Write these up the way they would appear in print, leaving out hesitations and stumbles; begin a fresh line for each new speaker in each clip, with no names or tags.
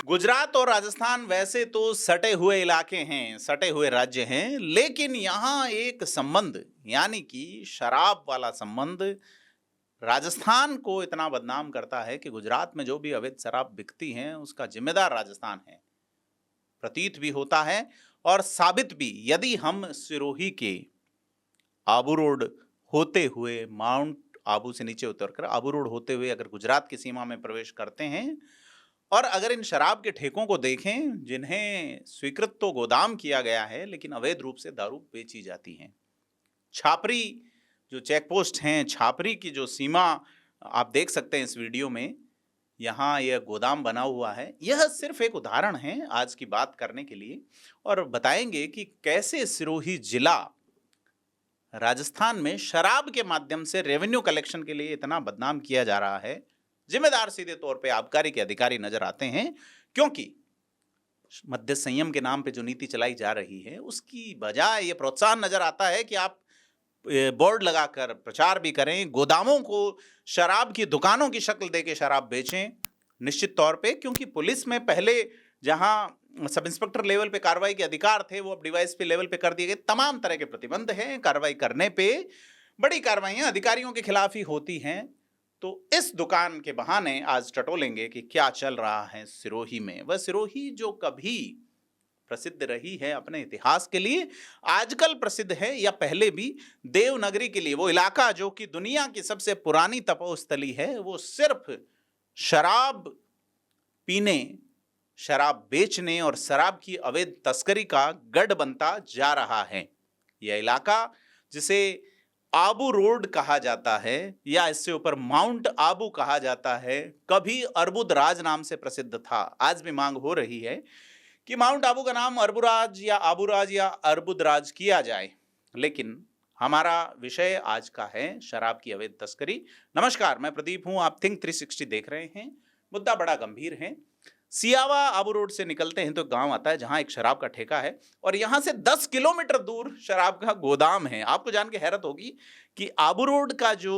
गुजरात और राजस्थान वैसे तो सटे हुए इलाके हैं, सटे हुए राज्य हैं, लेकिन यहाँ एक संबंध यानी कि शराब वाला संबंध राजस्थान को इतना बदनाम करता है कि गुजरात में जो भी अवैध शराब बिकती है उसका जिम्मेदार राजस्थान है। प्रतीत भी होता है और साबित भी, यदि हम सिरोही के आबू रोड होते हुए, माउंट आबू से नीचे उतरकर आबू रोड होते हुए अगर गुजरात की सीमा में प्रवेश करते हैं और अगर इन शराब के ठेकों को देखें जिन्हें स्वीकृत तो गोदाम किया गया है लेकिन अवैध रूप से दारू बेची जाती है। छापरी जो चेक पोस्ट हैं, छापरी की जो सीमा आप देख सकते हैं इस वीडियो में, यहाँ यह गोदाम बना हुआ है। यह सिर्फ एक उदाहरण है आज की बात करने के लिए और बताएंगे कि कैसे सिरोही जिला राजस्थान में शराब के माध्यम से रेवेन्यू कलेक्शन के लिए इतना बदनाम किया जा रहा है। जिम्मेदार सीधे तौर पे आबकारी के अधिकारी नजर आते हैं, क्योंकि मद्य संयम के नाम पे जो नीति चलाई जा रही है उसकी बजाय ये प्रोत्साहन नजर आता है कि आप बोर्ड लगाकर प्रचार भी करें, गोदामों को शराब की दुकानों की शक्ल देके शराब बेचें। निश्चित तौर पे, क्योंकि पुलिस में पहले जहां सब इंस्पेक्टर लेवल पे कार्रवाई के अधिकार थे वो अब डीवाईएसपी लेवल पे कर दिए गए। तमाम तरह के प्रतिबंध हैं, कार्रवाई करने पे बड़ी कार्रवाइयां अधिकारियों के खिलाफ ही होती हैं। तो इस दुकान के बहाने आज टटोलेंगे कि क्या चल रहा है सिरोही में। वह सिरोही जो कभी प्रसिद्ध रही है अपने इतिहास के लिए, आजकल प्रसिद्ध है या पहले भी देवनगरी के लिए, वो इलाका जो कि दुनिया की सबसे पुरानी तपोस्थली है, वो सिर्फ शराब पीने, शराब बेचने और शराब की अवैध तस्करी का गढ़ बनता जा रहा है। यह इलाका जिसे आबू रोड कहा जाता है या इससे ऊपर माउंट आबू कहा जाता है, कभी अर्बुदराज नाम से प्रसिद्ध था। आज भी मांग हो रही है कि माउंट आबू का नाम अरबुराज या आबूराज या अर्बुदराज किया जाए, लेकिन हमारा विषय आज का है शराब की अवैध तस्करी। नमस्कार, मैं प्रदीप हूं, आप थिंक 360 देख रहे हैं। मुद्दा बड़ा गंभीर है। सियावा आबू रोड से निकलते हैं तो गांव आता है जहां एक शराब का ठेका है और यहां से 10 किलोमीटर दूर शराब का गोदाम है। आपको जान के हैरत होगी कि आबू रोड का जो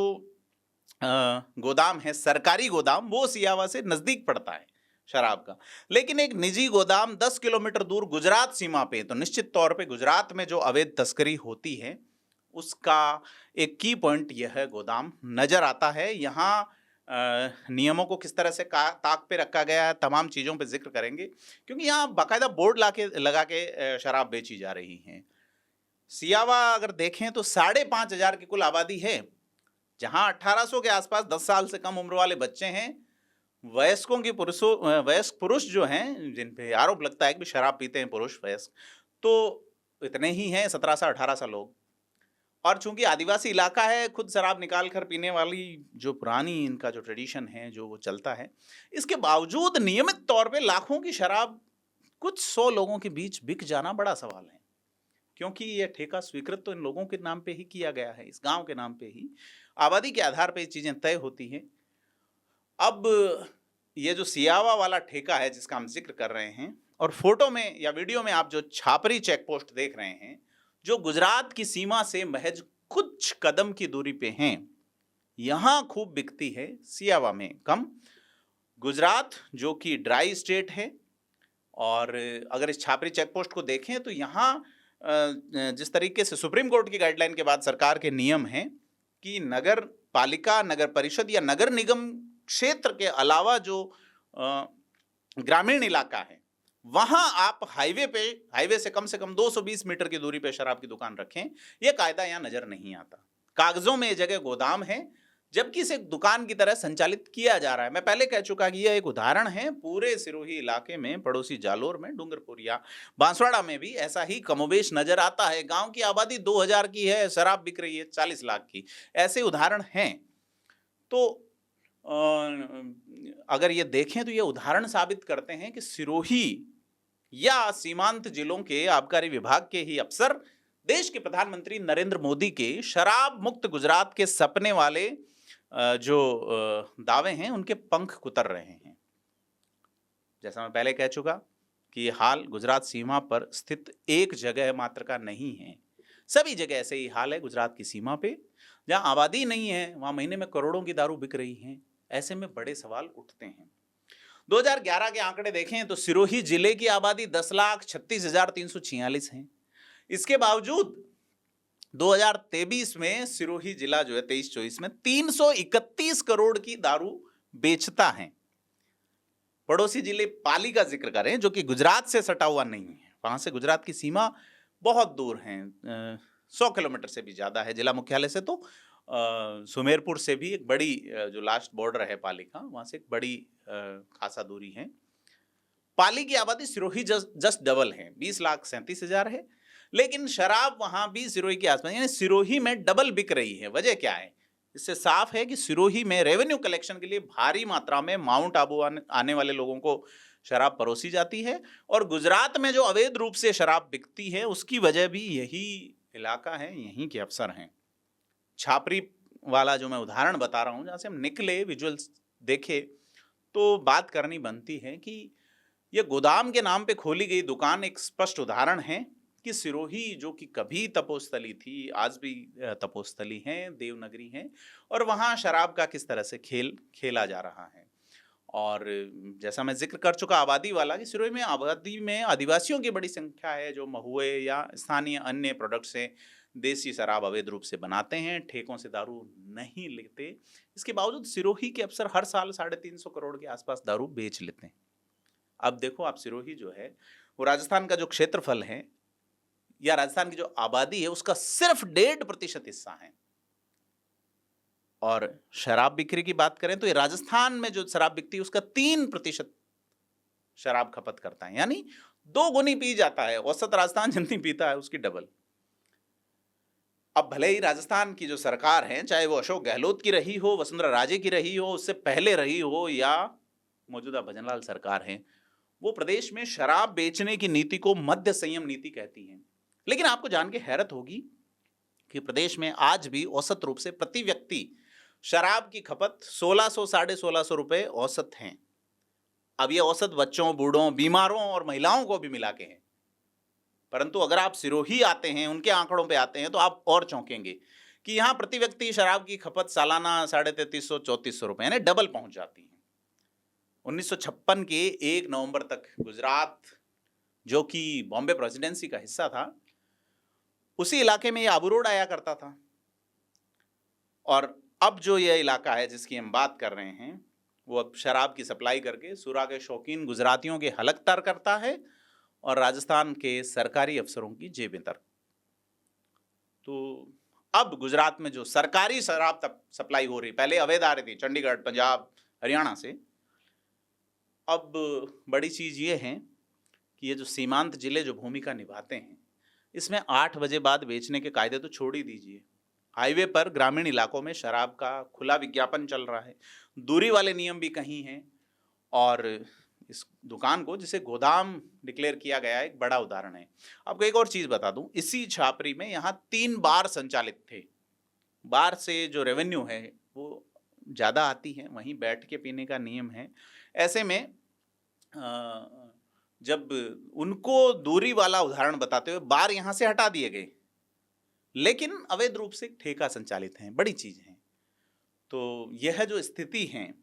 गोदाम है, सरकारी गोदाम, वो सियावा से नजदीक पड़ता है शराब का, लेकिन एक निजी गोदाम 10 किलोमीटर दूर गुजरात सीमा पे। तो निश्चित तौर पे गुजरात में जो अवैध तस्करी होती है उसका एक की पॉइंट यह गोदाम नजर आता है। यहाँ नियमों को किस तरह से ताक पे रखा गया है, तमाम चीज़ों पे जिक्र करेंगे, क्योंकि यहाँ बाकायदा बोर्ड लगा के शराब बेची जा रही है। सियावा अगर देखें तो 5,500 की कुल आबादी है, जहाँ 1800 के आसपास 10 साल से कम उम्र वाले बच्चे हैं। वयस्क पुरुष जो हैं जिन पे आरोप लगता है कि शराब पीते हैं पुरुष वयस्क, तो इतने ही हैं, 17 से 18 सा लोग। और चूंकि आदिवासी इलाका है, खुद शराब निकाल कर पीने वाली जो पुरानी इनका जो ट्रेडिशन है, जो वो चलता है, इसके बावजूद नियमित तौर पे लाखों की शराब कुछ 100 लोगों के बीच बिक जाना बड़ा सवाल है, क्योंकि यह ठेका स्वीकृत तो इन लोगों के नाम पे ही किया गया है, इस गांव के नाम पे ही, आबादी के आधार पे ये चीजें तय होती हैं। अब ये जो सियावा वाला ठेका है जिसका हम जिक्र कर रहे हैं, और फोटो में या वीडियो में आप जो छापरी चेक पोस्ट देख रहे हैं, जो गुजरात की सीमा से महज कुछ कदम की दूरी पे हैं, यहां खूब बिकती है, सियावा में कम। गुजरात जो कि ड्राई स्टेट है, और अगर इस छापरी चेक पोस्ट को देखें तो यहाँ जिस तरीके से सुप्रीम कोर्ट की गाइडलाइन के बाद सरकार के नियम हैं कि नगर पालिका, नगर परिषद या नगर निगम क्षेत्र के अलावा जो ग्रामीण इलाका है, वहां आप हाईवे से कम 220 मीटर की दूरी पे शराब की दुकान रखें। यह कायदा यहां नजर नहीं आता। कागजों में यह जगह गोदाम है, जबकि इसे दुकान की तरह संचालित किया जा रहा है। मैं पहले कह चुका कि यह एक उदाहरण है। पूरे सिरोही इलाके में, पड़ोसी जालोर में, डूंगरपुर या बांसवाड़ा में भी ऐसा ही कमोबेश नजर आता है। गांव की आबादी 2000 की है, शराब बिक रही है 40 लाख की, ऐसे उदाहरण हैं। तो अगर ये देखें तो ये उदाहरण साबित करते हैं कि सिरोही या सीमांत जिलों के आबकारी विभाग के ही अफसर देश के प्रधानमंत्री नरेंद्र मोदी के शराब मुक्त गुजरात के सपने वाले जो दावे हैं उनके पंख कुतर रहे हैं। जैसा मैं पहले कह चुका कि हाल गुजरात सीमा पर स्थित एक जगह मात्र का नहीं है, सभी जगह ऐसे ही हाल है। गुजरात की सीमा पे जहां आबादी नहीं है, वहां महीने में करोड़ों की दारू बिक रही है। ऐसे में बड़े सवाल उठते हैं। 2011 के आंकड़े देखें तो सिरोही जिले की आबादी 10,36,346 है। इसके बावजूद 2023 में सिरोही जिला जो है 23-24 में 331 करोड़ की दारू बेचता है। पड़ोसी जिले पाली का जिक्र करें जो कि गुजरात से सटा हुआ नहीं है, वहां से गुजरात की सीमा बहुत दूर है, 100 किलोमीटर से भी ज्यादा है जिला मुख्यालय से। तो सुमेरपुर से भी एक बड़ी जो लास्ट बॉर्डर है पाली का, वहां से एक बड़ी खासा दूरी है। पाली की आबादी सिरोही जस्ट डबल है, 20,37,000 है, लेकिन शराब वहां भी सिरोही के आसपास, यानी सिरोही में डबल बिक रही है। वजह क्या है? इससे साफ है कि सिरोही में रेवेन्यू कलेक्शन के लिए भारी मात्रा में माउंट आबू आने वाले लोगों को शराब परोसी जाती है, और गुजरात में जो अवैध रूप से शराब बिकती है उसकी वजह भी यही इलाका है, यहीं के अफसर हैं। छापरी वाला जो मैं उदाहरण बता रहा हूं, जहां से हम निकले, विजुअल्स देखे, तो बात करनी बनती है कि यह गोदाम के नाम पे खोली गई दुकान एक स्पष्ट उदाहरण है कि सिरोही जो कि कभी तपोस्थली थी, आज भी तपोस्थली है, देवनगरी है, और वहाँ शराब का किस तरह से खेल खेला जा रहा है। और जैसा मैं जिक्र कर चुका आबादी वाला, कि सिरोही में आबादी में आदिवासियों की बड़ी संख्या है जो महुए या स्थानीय अन्य प्रोडक्ट से देसी शराब अवैध रूप से बनाते हैं, ठेकों से दारू नहीं लेते। इसके बावजूद सिरोही के अफसर हर साल 350 करोड़ के आसपास दारू बेच लेते हैं। अब देखो आप, सिरोही जो है वो राजस्थान का जो क्षेत्रफल है या राजस्थान की जो आबादी है उसका सिर्फ 1.5% हिस्सा है, और शराब बिक्री की बात करें तो ये राजस्थान में जो शराब बिकती है उसका 3% शराब खपत करता है, यानी 2 गुनी पी जाता है। औसत राजस्थान जितनी पीता है उसकी डबल। अब भले ही राजस्थान की जो सरकार है, चाहे वो अशोक गहलोत की रही हो, वसुंधरा राजे की रही हो, उससे पहले रही हो, या मौजूदा भजनलाल सरकार है, वो प्रदेश में शराब बेचने की नीति को मध्य संयम नीति कहती है। लेकिन आपको जान के हैरत होगी कि प्रदेश में आज भी औसत रूप से प्रति व्यक्ति शराब की खपत 1600 1650 रुपए औसत हैं। अब ये औसत बच्चों, बूढ़ों, बीमारों और महिलाओं को भी मिला के हैं। परंतु अगर आप सिरोही आते हैं, उनके आंकड़ों पे आते हैं, तो आप और चौंकेंगे कि यहाँ प्रति व्यक्ति शराब की खपत सालाना 3300-3400 रुपए, यानी डबल पहुंच जाती है। 1956 के 1 नवंबर तक गुजरात, जो कि बॉम्बे प्रेसिडेंसी का हिस्सा था, उसी इलाके में ये आबू रोड आया करता था। और अब जो ये इलाका है जिसकी हम बात कर रहे हैं, वो अब शराब की सप्लाई करके सुरा के शौकीन गुजरातियों के हलक तर करता है और राजस्थान के सरकारी अफसरों की जेबें तर। तो अब गुजरात में जो सरकारी शराब तक सप्लाई हो रही, पहले अवैध आ रही थी चंडीगढ़, पंजाब, हरियाणा से, अब बड़ी चीज ये है कि ये जो सीमांत जिले जो भूमिका निभाते हैं, इसमें 8 बजे बाद बेचने के कायदे तो छोड़ ही दीजिए। हाईवे पर ग्रामीण इलाकों में शराब का खुला विज्ञापन चल रहा है, दूरी वाले नियम भी कहीं हैं, और इस दुकान को जिसे गोदाम डिक्लेयर किया गया है, एक बड़ा उदाहरण है। आपको एक और चीज बता दूं, इसी छापरी में यहाँ 3 बार संचालित थे। बार से जो रेवेन्यू है वो ज़्यादा आती है, वहीं बैठ के पीने का नियम है। ऐसे में जब उनको दूरी वाला उदाहरण बताते हुए बार यहाँ से हटा दिए गए, लेकिन अवैध रूप से ठेका संचालित हैं, बड़ी चीज है। तो यह जो स्थिति है,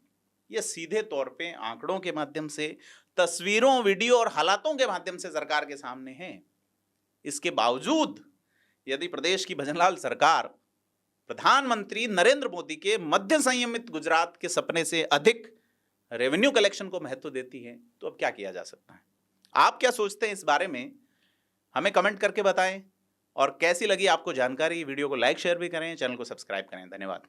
यह सीधे तौर पे आंकड़ों के माध्यम से, तस्वीरों, वीडियो और हालातों के माध्यम से सरकार के सामने है। इसके बावजूद यदि प्रदेश की भजनलाल सरकार प्रधानमंत्री नरेंद्र मोदी के मध्य संयमित गुजरात के सपने से अधिक रेवेन्यू कलेक्शन को महत्व देती है, तो अब क्या किया जा सकता है? आप क्या सोचते हैं इस बारे में? हमें कमेंट करके बताएं। और कैसी लगी आपको जानकारी? वीडियो को लाइक शेयर भी करें, चैनल को सब्सक्राइब करें। धन्यवाद।